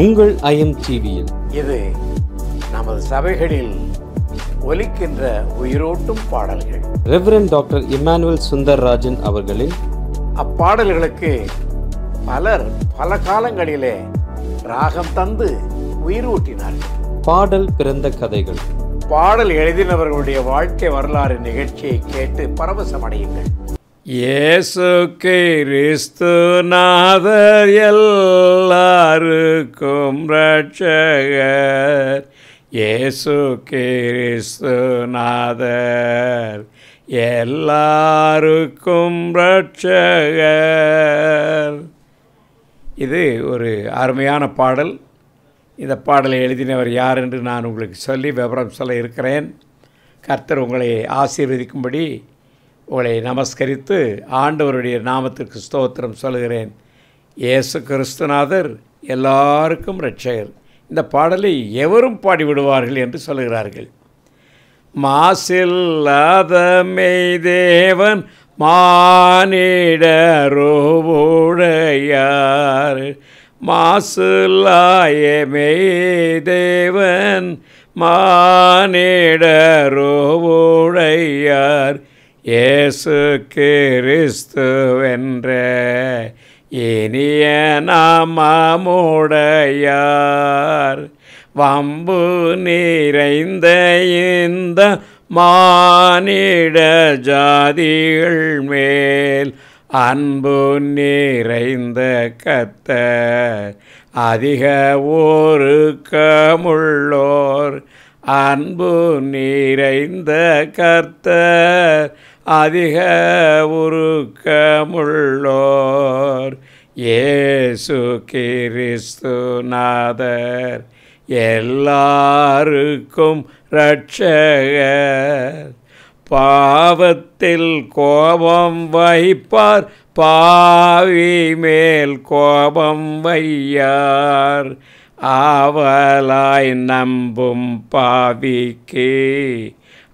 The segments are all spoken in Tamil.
உங்கள் ஐஎம் டிவியில் இது நமது சபைகளில் ஒலிக்கின்ற உயிரோட்டும் பாடல்கள். ரெவரண்ட் டாக்டர் இம்மானுவேல் சுந்தர்ராஜன் அவர்களின் அப்பாடல்களுக்கு பலர் பல காலங்களிலே ராகம் தந்து உயிரூட்டினார்கள். பாடல் பிறந்த கதைகள். பாடல் எழுதினவர்களுடைய வாழ்க்கை வரலாறு நிகழ்ச்சியை கேட்டு பரவசமடையுங்கள். இயேசு கிறிஸ்துநாதர் எல்லாருக்கும் இரட்சகர். இயேசு கிறிஸ்துநாதர் எல்லாருக்கும் இரட்சகர். இது ஒரு அருமையான பாடல். இந்த பாடலை எழுதினவர் யார் என்று நான் உங்களுக்கு சொல்லி விவரம் சொல்ல இருக்கிறேன். கர்த்தர் உங்களை ஆசீர்வதிக்கும்படி உங்களை நமஸ்கரித்து ஆண்டவருடைய நாமத்திற்கு ஸ்தோத்திரம் சொல்கிறேன். இயேசு கிறிஸ்துநாதர் எல்லாருக்கும் இரட்சகர். இந்த பாடலை எவரும் பாடிவிடுவார்கள் என்று சொல்கிறார்கள். மாசில்லாத மெய்தேவன் மானிடரோவுடையார். மாசுலாய மெய்தேவன் மானிடரோவுடையார். இயேசு கிறிஸ்துவென்ற இனிய நாமமுடையார். வம்பு நிறைந்த இந்த மானிட ஜாதிகள் மேல் அன்பு நிறைந்த கர்த்தர் அதிக ஒருக்கமுள்ளோர். அன்பு நிறைந்த கர்த்தர் அதிக உருக்கமுள்ளோர். இயேசு கிறிஸ்துநாதர் எல்லாருக்கும் இரட்சகர். பாவத்தில் கோபம் வைப்பார், பாவி மேல் கோபம் வையார். ஆவலாய் நம்பும் பாவிக்கு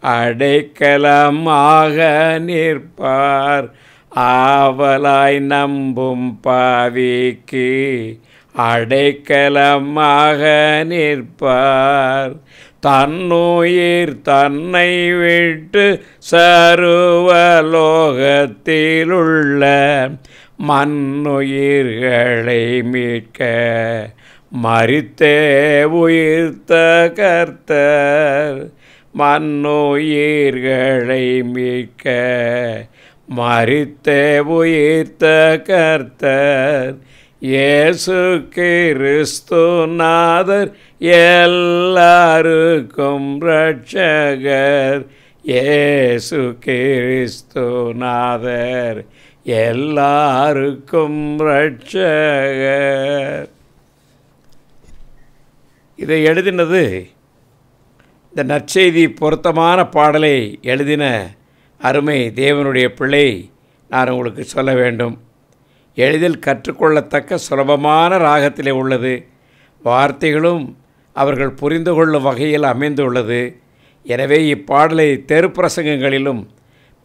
அடைக்கலமாக நிற்பார். ஆவலாய் நம்பும் பாவிக்கு அடைக்கலமாக நிற்பார். தன்னுயிர் தன்னை விட்டு சர்வலோகத்திலுள்ள மண்ணுயிர்களை மீட்க மரித்தே உயிர்த்த கர்த்தர். மண்ணுயிர்களை மீட்க மரித்தே உயிர்த்த கர்த்தர். இயேசு கிறிஸ்துநாதர் எல்லாருக்கும் இரட்சகர். இயேசு கிறிஸ்துநாதர் எல்லாருக்கும் இரட்சகர். இதை எழுதினது, இந்த நற்செய்தி பொருத்தமான பாடலை எழுதின அருமை தேவனுடைய பிள்ளை நான் உங்களுக்கு சொல்ல வேண்டும். எளிதில் கற்றுக்கொள்ளத்தக்க சுலபமான ராகத்திலே உள்ளது. வார்த்தைகளும் அவர்கள் புரிந்து கொள்ளும் வகையில் அமைந்துள்ளது. எனவே இப்பாடலை தெரு பிரசங்கங்களிலும்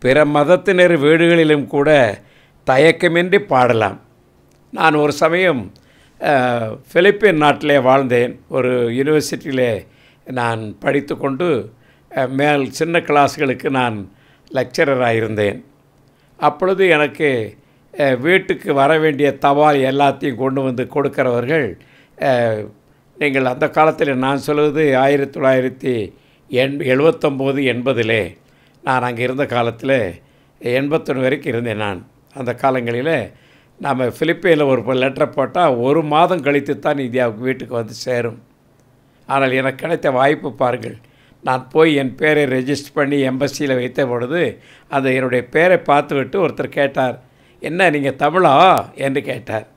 பிற மதத்தினர் வீடுகளிலும் கூட தயக்கமின்றி பாடலாம். நான் ஒரு சமயம் பிலிப்பைன் நாட்டிலே வாழ்ந்தேன். ஒரு யூனிவர்சிட்டியிலே நான் படித்து கொண்டு மேல் சின்ன கிளாஸ்களுக்கு நான் லெக்சரராக இருந்தேன். அப்பொழுது எனக்கு வீட்டுக்கு வர வேண்டிய தபால் எல்லாத்தையும் கொண்டு வந்து கொடுக்கிறவர்கள், நீங்கள் அந்த காலத்தில் நான் சொல்வது 1979-80 நான் அங்கே இருந்த காலத்தில் 81 வரைக்கும் இருந்தேன். நான் அந்த காலங்களில் நாம் பிலிப்பைனில் ஒரு லெட்டரை போட்டால் 1 மாதம் கழித்து தான் இந்தியாவுக்கு வீட்டுக்கு வந்து சேரும். ஆனால் எனக்கு கிடைத்த வாய்ப்பு பாருங்கள். நான் போய் என் பேரை ரெஜிஸ்டர் பண்ணி எம்பசியில் வைத்த பொழுது அந்த என்னுடைய பேரை பார்த்துவிட்டு ஒருத்தர் கேட்டார், என்ன நீங்கள் தமிழா என்று கேட்டார்.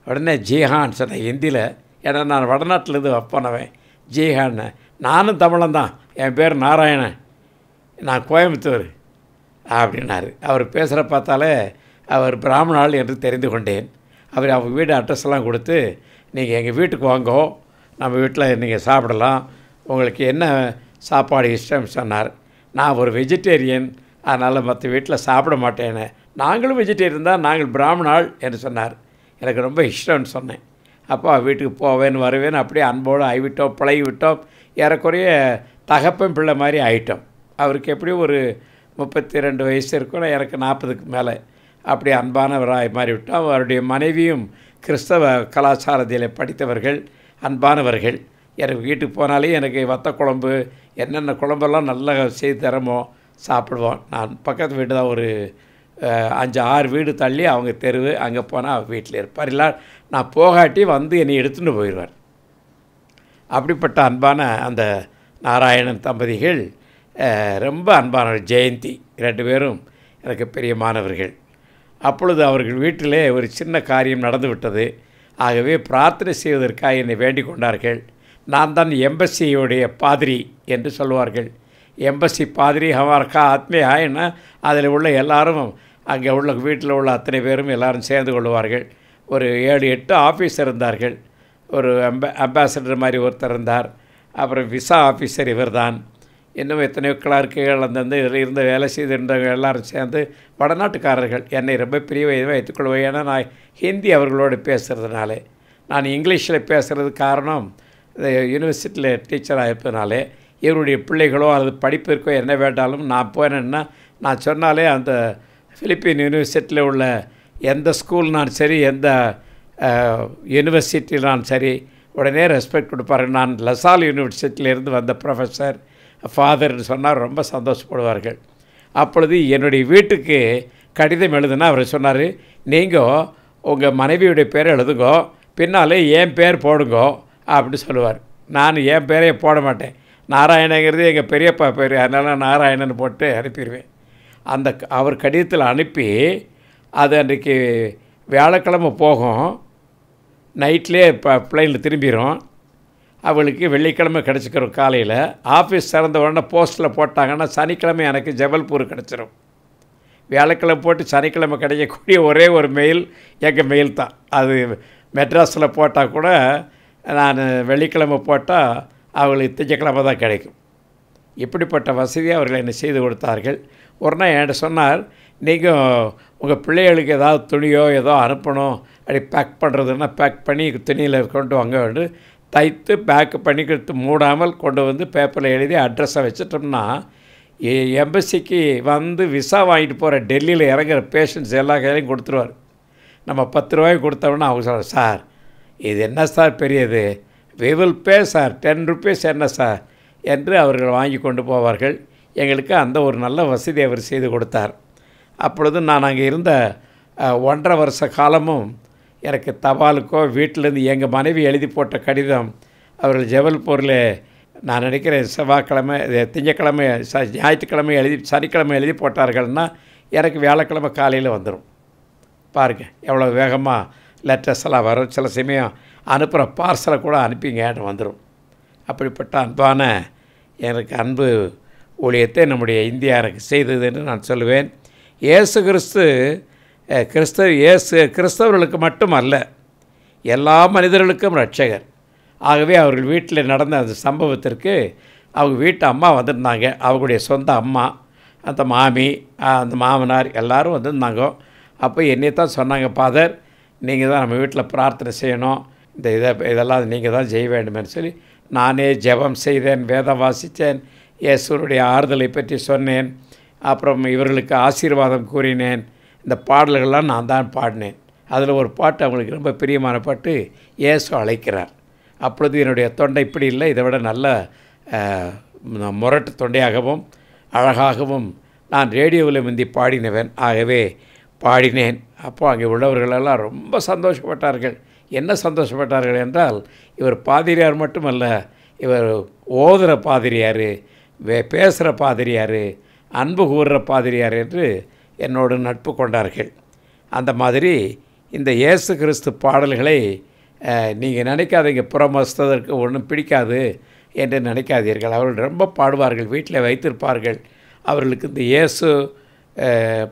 உடனே ஜிஹான் சொன்னேன் ஹிந்தியில். ஏன்னா நான் வடநாட்டிலேருந்து போனவன். ஜிஹான்னு, நானும் தமிழன் தான், என் பேர் நாராயணன், நான் கோயம்புத்தூர் அப்படின்னாரு. அவர் பேசுகிற பார்த்தாலே அவர் பிராமணாள் என்று தெரிந்து கொண்டேன். அவங்க வீடு அட்ரஸ்லாம் கொடுத்து, நீங்கள் எங்கள் வீட்டுக்கு வாங்கோ, நம்ம வீட்டில் நீங்கள் சாப்பிடலாம், உங்களுக்கு என்ன சாப்பாடு இஷ்டம் சொன்னார். நான் ஒரு வெஜிடேரியன், அதனால் மற்ற வீட்டில் சாப்பிட மாட்டேன்னு. நாங்களும் வெஜிடேரியன் தான், நாங்கள் பிராமணாள் என்று சொன்னார். எனக்கு ரொம்ப இஷ்டம்னு சொன்னேன். அப்போ வீட்டுக்கு போவேன் வருவேன், அப்படியே அன்போடு ஆகிவிட்டோம், பழகிவிட்டோம். ஏறக்குறைய தகப்பன் பிள்ளை மாதிரி ஆகிட்டோம். அவருக்கு எப்படியும் ஒரு 32 வயசு இருக்கும், எனக்கு 40க்கு மேலே. அப்படி அன்பானவராக மாறிவிட்டோம். அவருடைய மனைவியும் கிறிஸ்தவ கலாச்சாரத்தில் படித்தவர்கள், அன்பானவர்கள். எனக்கு வீட்டுக்கு போனாலே எனக்கு வத்த குழம்பு, என்னென்ன குழம்பெல்லாம் நல்லா செய்து தரமோ சாப்பிடுவோம். நான் பக்கத்து வீடு தான், ஒரு 5-6 வீடு தள்ளி அவங்க தெருவு. அங்கே போனால் அவர் வீட்டில் இருப்பார். இல்லை நான் போகாட்டி வந்து என்னை எடுத்துகிட்டு போயிடுவார். அப்படிப்பட்ட அன்பான அந்த நாராயணன் தம்பதிகள் ரொம்ப அன்பானவர்கள். ஜெயந்தி 2 பேரும் எனக்கு பிரியமானவர்கள். அப்பொழுது அவர்கள் வீட்டிலே ஒரு சின்ன காரியம் நடந்து விட்டது. ஆகவே பிரார்த்தனை செய்வதற்காக என்னை வேண்டிக் கொண்டார்கள். நான் தான் எம்பசியுடைய பாதிரி என்று சொல்லுவார்கள். எம்பசி பாதிரி ஹமார்க்கா ஆத்மியா என்ன, அதில் உள்ள எல்லாரும், அங்கே உள்ள வீட்டில் உள்ள அத்தனை பேரும் எல்லோரும் சேர்ந்து கொள்வார்கள். ஒரு 7-8 ஆஃபீஸர் இருந்தார்கள். ஒரு அம்பாசடர் மாதிரி ஒருத்தர் இருந்தார். அப்புறம் விசா ஆஃபீஸர் இவர் தான். இன்னும் எத்தனையோ கிளார்க்குகள் அந்தந்த இதில் இருந்த வேலை செய்திருந்தவங்க எல்லோரும் சேர்ந்து வடநாட்டுக்காரர்கள். என்னை ரொம்ப பிரிவாக வைத்துக்கொள்வேன். ஏன்னா நான் ஹிந்தி அவர்களோடு பேசுகிறதுனால. நான் இங்கிலீஷில் பேசுகிறது காரணம், யூனிவர்சிட்டியில் டீச்சராக இருப்பதுனாலே. இவருடைய பிள்ளைகளோ அல்லது படிப்பிற்கோ என்ன வேண்டாலும் நான் போனேன்னா, நான் சொன்னாலே அந்த பிலிப்பீன் யூனிவர்சிட்டியில் உள்ள எந்த ஸ்கூல்னாலும் சரி, எந்த யூனிவர்சிட்டியிலும் சரி, உடனே ரெஸ்பெக்ட் கொடுப்பார்கள். நான் லசால் யூனிவர்சிட்டியிலேருந்து வந்த ப்ரொஃபஸர் ஃபாதர்னு சொன்னால் ரொம்ப சந்தோஷப்படுவார்கள். அப்பொழுது என்னுடைய வீட்டுக்கு கடிதம் எழுதுனா அவர் சொன்னார், நீங்கள் உங்கள் மனைவியுடைய பேரை எழுதுங்கோ, பின்னால் என் பேர் போடுங்கோ அப்படி சொல்லுவார். நான் என் பேரையே போட மாட்டேன். நாராயணங்கிறது எங்கள் பெரியப்பா பேர், அதனால் நாராயணன் போட்டு அனுப்பிடுவேன். அந்த அவர் கடிதத்தில் அனுப்பி அது அன்றைக்கி வியாழக்கிழமை போகும், நைட்லேயே பிளைனில் திரும்பிடும். அவளுக்கு வெள்ளிக்கிழமை கிடச்சிக்கிறோம். காலையில் ஆஃபீஸ் திறந்த உடனே போஸ்ட்டில் போட்டாங்கன்னா சனிக்கிழமை எனக்கு ஜபல்பூர் கிடச்சிரும். வியாழக்கிழமை போட்டு சனிக்கிழமை கிடைக்கக்கூடிய ஒரே ஒரு மெயில் எங்கள் மெயில் தான். அது மெட்ராஸில் போட்டால் கூட நான் வெள்ளிக்கிழமை போட்டால் அவங்களுக்கு திங்கக்கிழமை தான் கிடைக்கும். இப்படிப்பட்ட வசதியை அவர்கள் என்ன செய்து கொடுத்தார்கள். ஒரு நாள் என்கிட்ட சொன்னார், நீங்கள் உங்கள் பிள்ளைகளுக்கு ஏதாவது துணியோ ஏதோ அனுப்பணும், அப்படி பேக் பண்ணுறதுன்னா பேக் பண்ணி துணியில் கொண்டு வாங்க வேண்டும், தைத்து பேக்கு பண்ணிக்கிறது மூடாமல் கொண்டு வந்து பேப்பரில் எழுதி அட்ரஸை வச்சிட்டோம்னா எம்பசிக்கு வந்து விசா வாங்கிட்டு போகிற டெல்லியில் இறங்குற பேஷண்ட்ஸ் எல்லா கையிலையும் கொடுத்துருவார். நம்ம 10 ரூபாய்க்கு கொடுத்தோம்னா அவங்க சொல்கிறார், சார் இது என்ன சார் பெரியது, we will pay sir, 10 rupees என்ன சார் என்று அவர்கள் வாங்கி கொண்டு போவார்கள். எங்களுக்கு அந்த ஒரு நல்ல வசதி அவர் செய்து கொடுத்தார். அப்பொழுது நான் அங்கே இருந்த 1.5 வருஷ காலமும் எனக்கு தபாலுக்கோ வீட்டிலேருந்து எங்கள் மனைவி எழுதி போட்ட கடிதம் அவர்கள் ஜபல்பூரில் நான் நினைக்கிறேன் செவ்வாய்க்கிழமை, திங்கக்கிழமை, ஞாயிற்றுக்கிழமை எழுதி சனிக்கிழமை எழுதி போட்டார்கள்னால் எனக்கு வியாழக்கிழமை காலையில் வந்துடும். பாருங்கள் எவ்வளோ வேகமாக லெட்டர்ஸ் எல்லாம் வரும். சில சமயம் அனுப்புகிற பார்சலை கூட அனுப்பிங்கன்னு வந்துடும். அப்படிப்பட்ட அன்பான எனக்கு அன்பு ஊழியத்தை நம்முடைய இந்தியா எனக்கு செய்தது என்று நான் சொல்லுவேன். இயேசு கிறிஸ்தவர்களுக்கு மட்டும் அல்ல, எல்லா மனிதர்களுக்கும் இரட்சகர். ஆகவே அவர்கள் வீட்டில் நடந்த அந்த சம்பவத்திற்கு அவங்க வீட்டு அம்மா வந்திருந்தாங்க. அவங்களுடைய சொந்த அம்மா, அந்த மாமி, அந்த மாமனார் எல்லோரும் வந்திருந்தாங்க. அப்போ என்னை தான் சொன்னாங்க, ஃபாதர் நீங்கள் தான் நம்ம வீட்டில் பிரார்த்தனை செய்யணும், இதெல்லாம் நீங்கள் தான் செய்ய வேண்டுமென்னு சொல்லி நானே ஜெபம் செய்தேன், வேதம் வாசித்தேன், இயேசுவுடைய ஆறுதலை பற்றி சொன்னேன். அப்புறம் இவர்களுக்கு ஆசீர்வாதம் கூறினேன். இந்த பாடல்கள்லாம் நான் தான் பாடினேன். அதில் ஒரு பாட்டு அவங்களுக்கு ரொம்ப பிரியமான பாட்டு, இயேசு அழைக்கிறார். அப்பொழுது என்னுடைய தொண்டை இப்படி இல்லை, இதை விட நல்ல முரட்டு தொண்டையாகவும் அழகாகவும் நான் ரேடியோவில் முந்தி பாடினவன். ஆகவே பாடினேன். அப்போது அங்கே உள்ளவர்களெல்லாம் ரொம்ப சந்தோஷப்பட்டார்கள். என்ன சந்தோஷப்பட்டார்கள் என்றால், இவர் பாதிரியார் மட்டுமல்ல, இவர் ஓதுகிற பாதிரியார், பேசுகிற பாதிரியார், அன்பு கூறுற பாதிரியார் என்று என்னோடு நட்பு கொண்டார்கள். அந்த மாதிரி இந்த இயேசு கிறிஸ்து பாடல்களை நீங்கள் நினைக்காதீங்க, புறமஸ்ததற்கு ஒன்றும் பிடிக்காது என்று நினைக்காதீர்கள். அவர்கள் ரொம்ப பாடுவார்கள், வீட்டில் வைத்திருப்பார்கள். அவர்களுக்கு இந்த இயேசு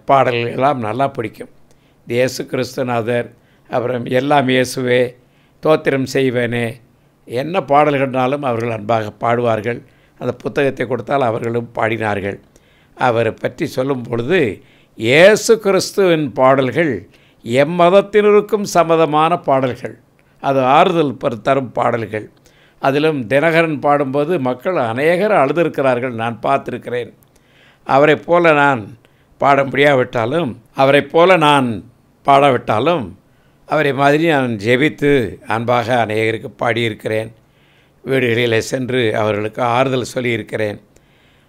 பாடல்கள் எல்லாம் நல்லா பிடிக்கும். இந்த இயேசு கிறிஸ்துநாதர், அப்புறம் எல்லாம் இயேசுவே, தோத்திரம் செய்வேனே, என்ன பாடல்கள்னாலும் அவர்கள் அன்பாக பாடுவார்கள். அந்த புத்தகத்தை கொடுத்தால் அவர்களும் பாடினார்கள். அவரை பற்றி சொல்லும் பொழுது, இயேசு கிறிஸ்துவின் பாடல்கள் எம்மதத்தினருக்கும் சம்மதமான பாடல்கள். அது ஆறுதல் தரும் பாடல்கள். அதிலும் தினகரன் பாடும்போது மக்கள் அநேகர் அழுதிருக்கிறார்கள், நான் பார்த்துருக்கிறேன். அவரைப் போல நான் பாட முடியாவிட்டாலும், அவரைப் போல நான் பாடாவிட்டாலும், அவரை மாதிரி நான் ஜெபித்து அன்பாக அநேகருக்கு பாடியிருக்கிறேன். வீடுகளில் சென்று அவர்களுக்கு ஆறுதல் சொல்லியிருக்கிறேன்.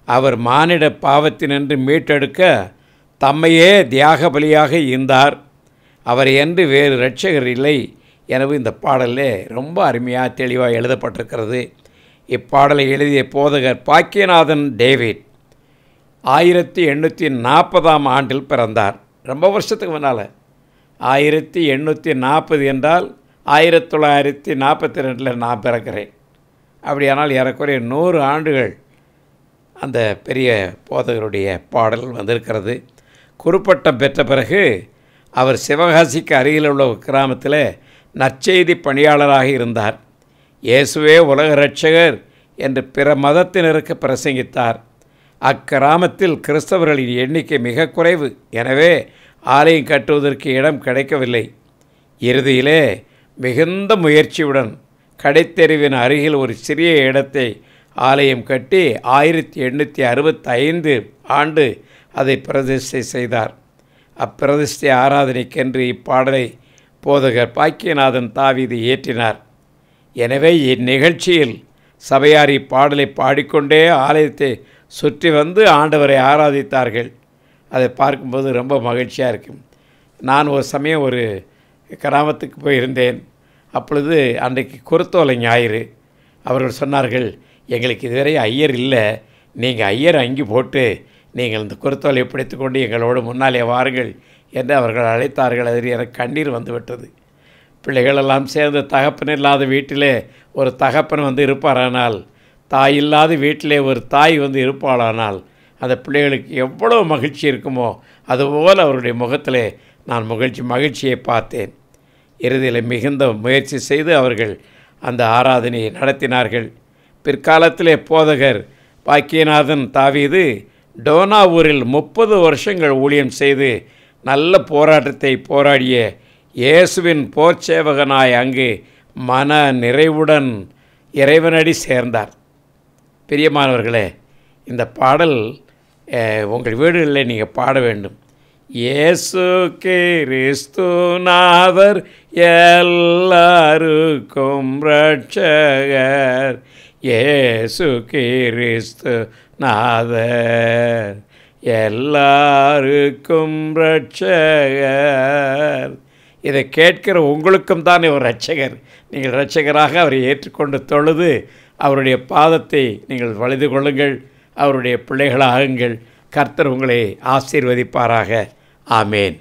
அவர் மானிட பாவத்தினின்று மீட்டெடுக்க தம்மையே தியாக பலியாக ஈந்தார், அவர் என்று வேறு இரட்சகர் இல்லை. எனவே இந்த பாடலில் ரொம்ப அருமையாக தெளிவாக எழுதப்பட்டிருக்கிறது. இப்பாடலை எழுதிய போதகர் பாக்கியநாதன் டேவிட் 1840ஆம் ஆண்டில் பிறந்தார். ரொம்ப வருஷத்துக்கு முன்னால். 1840 என்றால் 1942 நான் பிறக்கிறேன். அப்படியானால் ஏறக்குறைய 100 ஆண்டுகள் அந்த பெரிய போதகருடைய பாடல் வந்திருக்கிறது. குருப்பட்டம் பெற்ற பிறகு அவர் சிவகாசிக்கு அருகில் உள்ள ஒரு கிராமத்தில் நற்செய்தி பணியாளராக இருந்தார். இயேசுவே உலக இரட்சகர் என்று பிற மதத்தினருக்கு பிரசங்கித்தார். அக்கிராமத்தில் கிறிஸ்தவர்களின் எண்ணிக்கை மிக குறைவு. எனவே ஆலயம் கட்டுவதற்கு இடம் கிடைக்கவில்லை. இறுதியிலே மிகுந்த முயற்சியுடன் கடைத்தெருவின் அருகில் ஒரு சிறிய இடத்தை ஆலயம் கட்டி 1865 ஆண்டு அதை பிரதிஷ்டை செய்தார். அப்பிரதிஷ்டை ஆராதனைக்கென்று இப்பாடலை போதகர் பாக்கியநாதன் தாவீது இயற்றினார். எனவே இந்நிகழ்ச்சியில் சபையார் இப்பாடலை பாடிக்கொண்டே ஆலயத்தை சுற்றி வந்து ஆண்டவரை ஆராதித்தார்கள். அதை பார்க்கும்போது ரொம்ப மகிழ்ச்சியாக இருக்கும். நான் ஒரு சமயம் ஒரு கிராமத்துக்கு போயிருந்தேன். அப்பொழுது அன்றைக்கு குருத்தோலை ஞாயிறு. அவர்கள் சொன்னார்கள், எங்களுக்கு இதுவரை ஐயர் இல்லை, நீங்கள் ஐயர் அங்கி போட்டு நீங்கள் இந்த குருத்தோலை பிடித்து கொண்டு எங்களோடு முன்னாலே வாருங்கள் என்று அவர்கள் அழைத்தார்கள். அதில் எனக்கு கண்ணீர் வந்துவிட்டது. பிள்ளைகளெல்லாம் சேர்ந்து தகப்பன் இல்லாத வீட்டிலே ஒரு தகப்பன் வந்து இருப்பாரானால், தாய் இல்லாத வீட்டிலே ஒரு தாய் வந்து இருப்பாளானால் அந்த பிள்ளைகளுக்கு எவ்வளோ மகிழ்ச்சி இருக்குமோ அதுபோல் அவருடைய முகத்திலே நான் மகிழ்ச்சியை பார்த்தேன். இறுதியில் மிகுந்த முயற்சி செய்து அவர்கள் அந்த ஆராதனையை நடத்தினார்கள். பிற்காலத்திலே போதகர் பாக்கியநாதன் தாவீது டோனா ஊரில் 30 வருஷங்கள் ஊழியம் செய்து நல்ல போராட்டத்தை போராடிய இயேசுவின் போர்ச்சேவகனாய் அங்கு மன நிறைவுடன் இறைவனடி சேர்ந்தார். பிரியமானவர்களே, இந்த பாடல் உங்கள் வீடுகளில் நீங்கள் பாட வேண்டும். இயேசு கிறிஸ்துநாதர் எல்லாருக்கும் இரட்சகர், இயேசு கிறிஸ்துநாதர் எல்லாருக்கும் இரட்சகர். இதை கேட்கிற உங்களுக்கும் தான் ஒரு இரட்சகர். நீங்கள் இரட்சகராக அவரை ஏற்றுக்கொண்டு தொழுது அவருடைய பாதத்தை நீங்கள் வளைந்து கொள்ளுங்கள். அவருடைய பிள்ளைகளாகுங்கள். கர்த்தர் உங்களை ஆசீர்வதிப்பாராக. ஆமேன்.